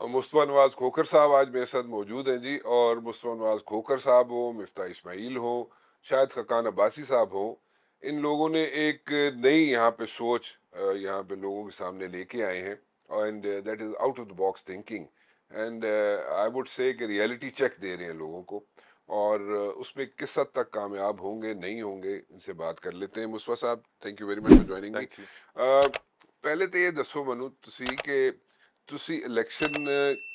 मुस्तफ़ा नवाज़ खोखर साहब आज मेरे साथ मौजूद हैं जी। और मुस्तफ़ा नवाज़ खोखर साहब हो, मिफ्ता इस्माइल हो, शाहिद खकान अब्बासी साहब हो, इन लोगों ने एक नई यहाँ पे सोच यहाँ पे लोगों के सामने लेके आए हैं। And that is out of the box thinking. And I would say कि रियलिटी चेक दे रहे हैं लोगों को। और उसमें किस हद तक कामयाब होंगे नहीं होंगे, इनसे बात कर लेते हैं। मुस्तफ़ा साहब, thank you very much for joining me. Thank you. ਪਹਿਲੇ ਤੇ ਇਹ ਦੱਸੋ ਮੈਨੂੰ ਤੁਸੀਂ ਕਿ ਤੁਸੀਂ ਇਲੈਕਸ਼ਨ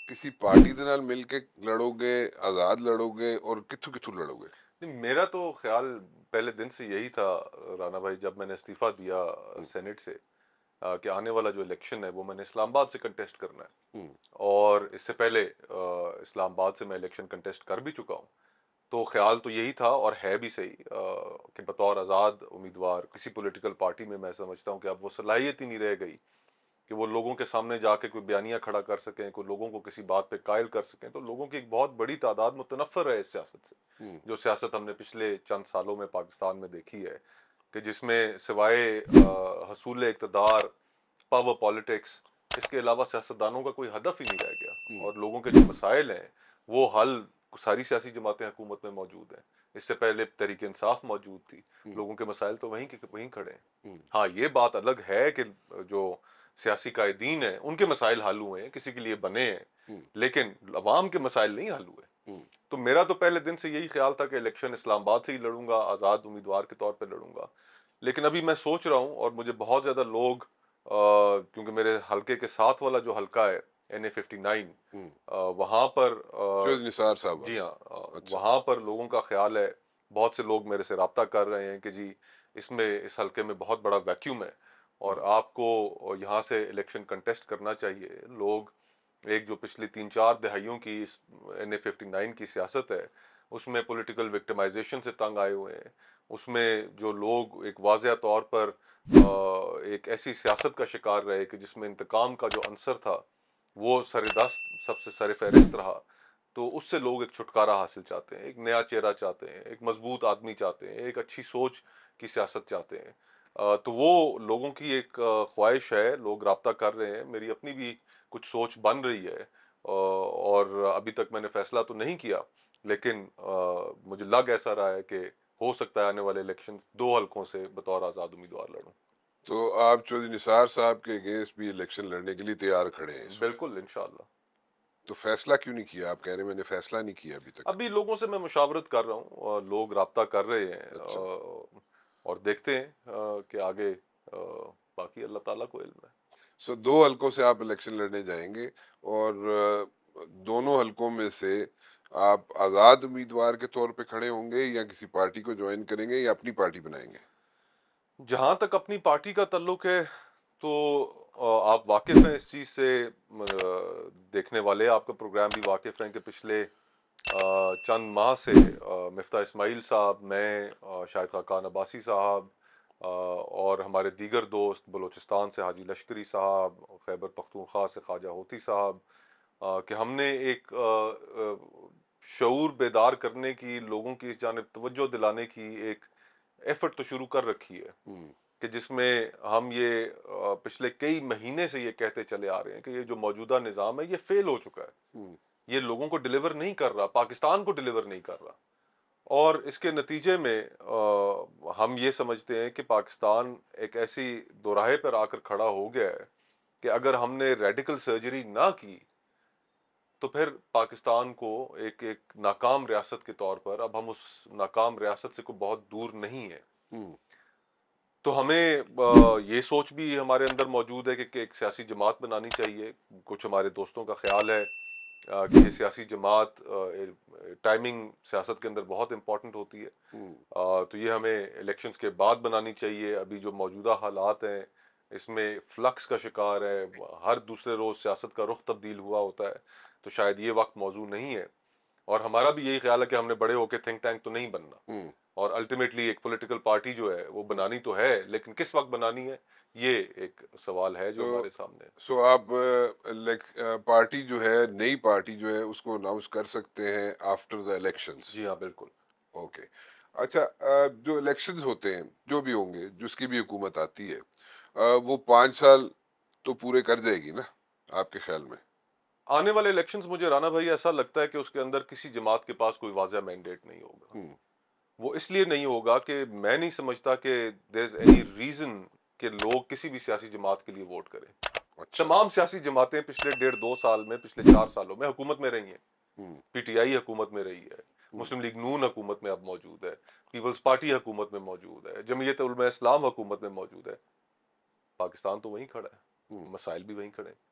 किसी पार्टी ਦੇ ਨਾਲ ਮਿਲ के लड़ोगे, आज़ाद लड़ोगे और कित्थों कित्थों लड़ोगे? नहीं, मेरा तो ख्याल पहले दिन से यही था राना भाई, जब मैंने इस्तीफा दिया हम्म, सेनेट से, कि आने वाला जो इलेक्शन है वो मैंने इस्लामाबाद से कंटेस्ट करना हम्म, है। और इससे पहले इस्लामाबाद से मैं इलेक्शन कंटेस्ट कर भी चुका हूँ। तो ख्याल तो यही था और है भी सही, कि बतौर आज़ाद उम्मीदवार किसी पॉलिटिकल पार्टी में मैं समझता हूँ कि अब वो सलाहियत ही नहीं रह गई कि वो लोगों के सामने जाके कोई बयानिया खड़ा कर सकें, कोई लोगों को किसी बात पे कायल कर सकें। तो लोगों की एक बहुत बड़ी तादाद मुतनफ़र है इस सियासत से, हम्म, जो सियासत हमने पिछले चंद सालों में पाकिस्तान में देखी है, कि जिसमें सिवाय हसूल इक़्तिदार, पावर पॉलिटिक्स, इसके अलावा सियासतदानों का कोई हदफ ही नहीं रह गया। हम्म, और लोगों के जो मसाइल हैं वो हल सारी सियासी जमातें हुकूमत में मौजूद हैं। इससे पहले तहरीक इंसाफ मौजूद थी, हम्म, लोगों के मसाइल तो वहीं के वहीं खड़े हैं। हम्म, हाँ, ये बात अलग है कि जो सियासी कायदीन हैं उनके मसाइल हल हुए हैं, किसी के लिए बने हैं, हम्म, लेकिन अवाम के मसाइल नहीं हल हुए। हम्म, तो मेरा तो पहले दिन से यही ख्याल था कि इलेक्शन इस्लामाबाद से ही लड़ूंगा, आज़ाद उम्मीदवार के तौर पे लड़ूंगा। लेकिन अभी मैं सोच रहा हूँ, और मुझे बहुत ज़्यादा लोग, क्योंकि मेरे हलके के साथ वाला जो हलका है NA 59, हम्म। वहाँ पर चौधरी निसार साहब जी वाला। हाँ, अच्छा। वहाँ पर लोगों का ख्याल है, बहुत से लोग मेरे से रब्ता कर रहे हैं कि जी इसमें इस हलके में बहुत बड़ा वैक्यूम है और हम्म, आपको यहाँ से इलेक्शन कंटेस्ट करना चाहिए। लोग एक जो पिछली 3-4 दहाइयों की इस NA 59 की सियासत है, उसमें पॉलिटिकल विक्टिमाइजेशन से तंग आए हुए हैं। उसमें जो लोग एक वाज़ह तौर पर एक ऐसी सियासत का शिकार रहे कि जिसमें इंतकाम का जो अंसर था वो सरदस्त सबसे सर फहरिस्त रहा। तो उससे लोग एक छुटकारा हासिल चाहते हैं, एक नया चेहरा चाहते हैं, एक मजबूत आदमी चाहते हैं, एक अच्छी सोच की सियासत चाहते हैं। तो वो लोगों की एक ख्वाहिश है, लोग राब्ता कर रहे हैं, मेरी अपनी भी कुछ सोच बन रही है। और अभी तक मैंने फैसला तो नहीं किया, लेकिन मुझे लग ऐसा रहा है कि हो सकता है आने वाले इलेक्शन दो हलकों से बतौर आज़ाद उम्मीदवार लड़ूं। तो आप चौधरी निसार साहब के अगेंस्ट भी इलेक्शन लड़ने के लिए तैयार खड़े हैं इस वक्त? बिल्कुल, इंशाल्लाह। तो फैसला क्यों नहीं किया? आप कह रहे हैं मैंने फैसला नहीं किया अभी तक। अभी लोगों से मैं मुशावरत कर रहा हूँ और लोग राब्ता कर रहे हैं, अच्छा। और देखते हैं कि आगे, बाकी अल्लाह ताला को इल्म है। सो दो हलकों से आप इलेक्शन लड़ने जाएंगे। और दोनों हलकों में से आप आज़ाद उम्मीदवार के तौर पे खड़े होंगे या किसी पार्टी को ज्वाइन करेंगे या अपनी पार्टी बनाएंगे? जहाँ तक अपनी पार्टी का ताल्लुक है, तो आप वाकिफ़ हैं इस चीज़ से, देखने वाले आपका प्रोग्राम भी वाकिफ़ हैं कि पिछले चंद माह से मिफ्ता इस्माइल साहब, मैं, शाहिद खाकान अब्बासी साहब, और हमारे दीगर दोस्त बलूचिस्तान से हाजी लश्करी साहब, खैबर पख्तूनख्वा से ख्वाजा होती साहब, कि हमने एक शऊर बेदार करने की, लोगों की इस जानिब तवज्जो दिलाने की एक एफर्ट तो शुरू कर रखी है, हम्म, कि जिसमें हम ये पिछले कई महीने से ये कहते चले आ रहे हैं कि ये जो मौजूदा निज़ाम है ये फेल हो चुका है, हम्म, ये लोगों को डिलीवर नहीं कर रहा, पाकिस्तान को डिलीवर नहीं कर रहा। और इसके नतीजे में हम ये समझते हैं कि पाकिस्तान एक ऐसी दोराहे पर आकर खड़ा हो गया है कि अगर हमने रेडिकल सर्जरी ना की तो फिर पाकिस्तान को एक एक नाकाम रियासत के तौर पर, अब हम उस नाकाम रियासत से कोई बहुत दूर नहीं है। हम्म, तो हमें ये सोच भी हमारे अंदर मौजूद है कि एक सियासी जमात बनानी चाहिए। कुछ हमारे दोस्तों का ख्याल है कि ये सियासी जमात, टाइमिंग सियासत के अंदर बहुत इंपॉर्टेंट होती है। हम्म, तो ये हमें इलेक्शंस के बाद बनानी चाहिए। अभी जो मौजूदा हालात हैं इसमें फ्लक्स का शिकार है, हर दूसरे रोज़ सियासत का रुख तब्दील हुआ होता है, तो शायद ये वक्त मौजू नहीं है। और हमारा भी यही ख्याल है कि हमने बड़े होकर थिंक टैंक तो नहीं बनना, हम्म। और अल्टीमेटली एक पॉलिटिकल पार्टी जो है वो बनानी तो है, लेकिन किस वक्त बनानी है, ये एक सवाल है सो जो हमारे सामने है। सो आप लाइक पार्टी जो है, नई पार्टी जो है, उसको अनाउंस कर सकते हैं आफ्टर द इलेक्शंस? जी हाँ, बिल्कुल। ओके। अच्छा, जो इलेक्शंस होते हैं, जो भी होंगे, जिसकी भी हुकूमत आती है, वो 5 साल तो पूरे कर जाएगी ना, आपके ख्याल में? آنے والے الیکشنز مجھے رانا بھائی ایسا لگتا ہے کہ اس کے اندر کسی جماعت کے پاس کوئی واضح مینڈیٹ نہیں ہوگا. وہ اس لیے نہیں ہوگا کہ میں نہیں سمجھتا کہ دیر از اینی ریزن کہ لوگ کسی بھی سیاسی جماعت کے لیے ووٹ کریں. اچھا. تمام سیاسی جماعتیں پچھلے 1.5-2 سال میں، پچھلے 4 سالوں میں حکومت میں رہی ہیں. پی ٹی آئی حکومت میں رہی ہے، مسلم لیگ نون حکومت میں اب موجود ہے، پیپلز پارٹی حکومت میں موجود ہے، جمعیت علماء اسلام حکومت میں موجود ہے. پاکستان تو وہیں کھڑا ہے، مسائل بھی وہیں کھڑے ہیں.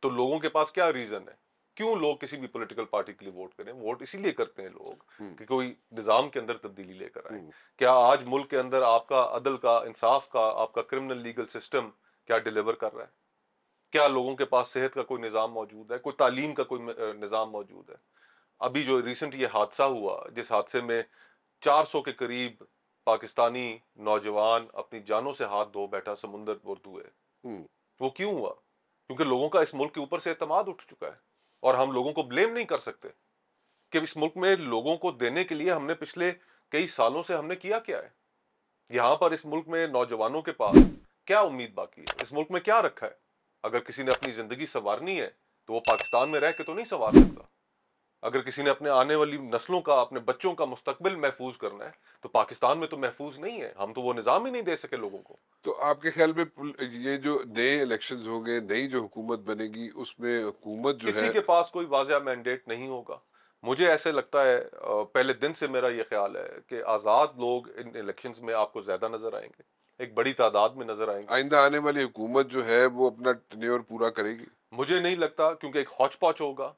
تو لوگوں کے پاس کیا ریزن ہے کیوں لوگ کسی بھی پولیٹیکل پارٹی کے لیے ووٹ کریں؟ ووٹ اسی لیے کرتے ہیں لوگ کہ کوئی نظام کے اندر تبدیلی لے کر آئے. کیا آج ملک کے اندر آپ کا عدل کا، انصاف کا، آپ کا کرمنل لیگل سسٹم کیا ڈیلیور کر رہا ہے؟ کیا لوگوں کے پاس صحت کا کوئی نظام موجود ہے؟ کوئی تعلیم کا کوئی نظام موجود ہے؟ ابھی جو ریسنٹ یہ حادثہ ہوا، جس حادثے میں 400 کے قریب پاکستانی نوجوان اپنی جانوں سے ہاتھ دھو بیٹھا سمندر اردو ہے، وہ کیوں ہوا؟ کیونکہ لوگوں کا اس ملک کے اوپر سے اعتماد اٹھ چکا ہے. اور ہم لوگوں کو بلیم نہیں کر سکتے کہ اس ملک میں لوگوں کو دینے کے لیے ہم نے پچھلے کئی سالوں سے ہم نے کیا ہے. یہاں پر اس ملک میں نوجوانوں کے پاس کیا امید باقی ہے؟ اس ملک میں کیا رکھا ہے؟ اگر کسی نے اپنی زندگی سنوارنی ہے تو وہ پاکستان میں رہ کے تو نہیں سنوار سکتا. اگر کسی نے اپنے آنے والی نسلوں کا، اپنے بچوں کا مستقبل محفوظ کرنا ہے تو پاکستان میں تو محفوظ نہیں ہے. ہم تو وہ نظام ہی نہیں دے سکے لوگوں کو. تو آپ کے خیال میں یہ جو نئے الیکشنز ہوں گے، نئی جو حکومت بنے گی، اس میں حکومت جو کسی ہے کے پاس کوئی واضح مینڈیٹ نہیں ہوگا. مجھے ایسے لگتا ہے، پہلے دن سے میرا یہ خیال ہے کہ آزاد لوگ ان الیکشنز میں آپ کو زیادہ نظر آئیں گے، ایک بڑی تعداد میں نظر آئیں گے. آئندہ آنے والی حکومت جو ہے وہ اپنا ٹینیور پورا کرے گی؟ مجھے نہیں لگتا، کیونکہ ایک ہوچ پوچ ہوگا،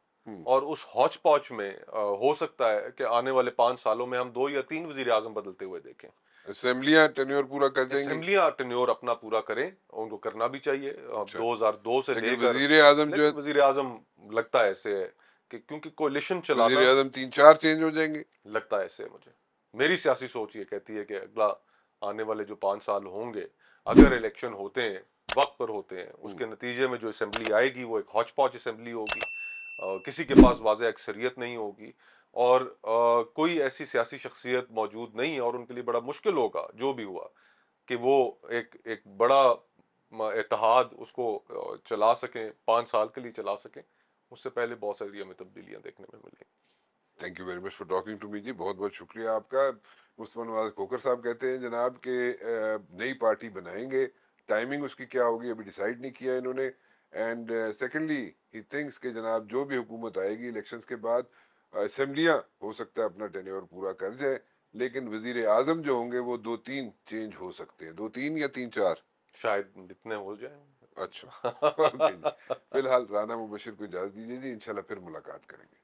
اور اس ہوچ پوچ میں ہو سکتا ہے کہ آنے والے 5 سالوں میں ہم 2 یا 3 وزیر اعظم بدلتے ہوئے دیکھیں. اسمبلیاں ٹینیور پورا کر جائیں گی؟ اسمبلیاں ٹینیور اپنا پورا کریں، ان کو کرنا بھی چاہیے. اچھا. 2002 سے لے لیکن کر، وزیر اعظم جو ہے، لیکن وزیر اعظم لگتا ہے ایسے ہے کہ کیونکہ کولیشن وزیر چلانا، اعظم 3-4 چینج ہو جائیں گے. لگتا ہے ایسے مجھے. میری سیاسی سوچ یہ کہتی ہے کہ اگلا آنے والے جو 5 سال ہوں گے، اگر الیکشن ہوتے ہیں، وقت پر ہوتے ہیں، اس کے نتیجے میں جو اسمبلی آئے گی وہ ایک ہوچ پوچ اسمبلی ہوگی. کسی کے پاس واضح اکثریت نہیں ہوگی، اور کوئی ایسی سیاسی شخصیت موجود نہیں ہے، اور ان کے لیے بڑا مشکل ہوگا جو بھی ہوا کہ وہ ایک بڑا اتحاد اس کو چلا سکیں، 5 سال کے لیے چلا سکیں. اس سے پہلے بہت ساری ہمیں تبدیلیاں دیکھنے میں ملیں. Thank you very much for talking to me جی. بہت بہت شکریہ آپ کا. مصطفیٰ نواز کھوکھر صاحب کہتے ہیں جناب کہ نئی پارٹی بنائیں گے، ٹائمنگ اس کی کیا ہوگی ابھی ڈیسائیڈ نہیں کیا انہوں نے. اینڈ سیکنڈلی ہی تھنکس کہ جناب جو بھی حکومت آئے گی الیکشنز کے بعد، اسمبلیاں ہو سکتا ہے اپنا ٹینیور پورا کر جائیں، لیکن وزیر اعظم جو ہوں گے وہ 2-3 چینج ہو سکتے ہیں. 2-3 یا 3-4؟ شاید جتنے ہو جائیں. اچھا. اوکے جی. فی الحال رانا مبشر کو اجازت دیجیے جی، انشاءاللہ پھر ملاقات کریں گے.